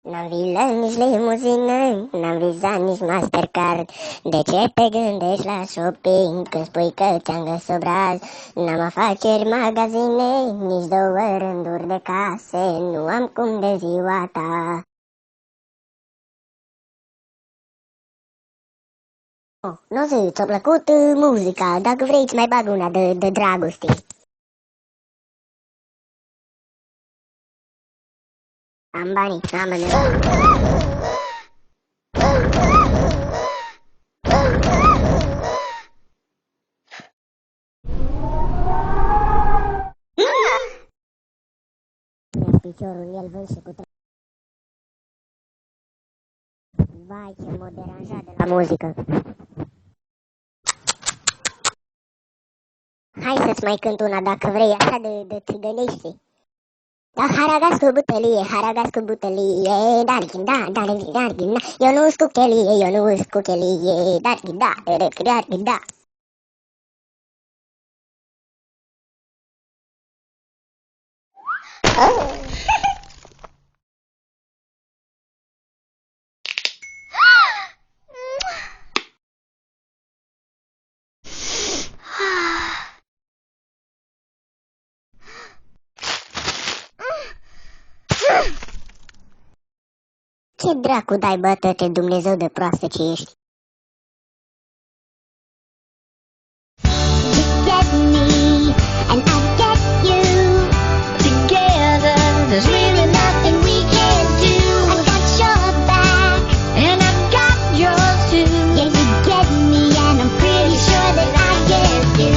N-am vilă, nici limuzină, n-am vizat nici Mastercard. De ce te gândești la shopping când spui că ți-am găsit obraz? N-am afaceri, magazine, nici două rânduri de case. Nu am cum de ziua ta. Oh, nu zi, ți-a plăcut muzica? Dacă vrei, îți mai bag una de dragoste. Am banii, am banii. Piciorul în el vând și cu vai, ce m-a deranjat de la muzică. Hai să-ți mai cânt una dacă vrei, așa de țigănește. Da, haragas cu butelie, haragas cu butelie, darghin, darghin, darghin, eu nu-s cuchelie, eu nu-s cuchelie, darghin, darghin, da. Ce dracu dai, bă, tăte, Dumnezeu de proastă ce ești? You get me, and I get you. Together, there's really nothing we can't do. I got your back, and I've got yours too. Yeah, you get me, and I'm pretty sure that I get you.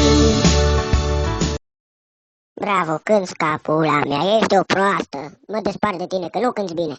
Bravo, cânti ca pula mea, ești o proastă. Mă despart de tine, că nu cânti bine.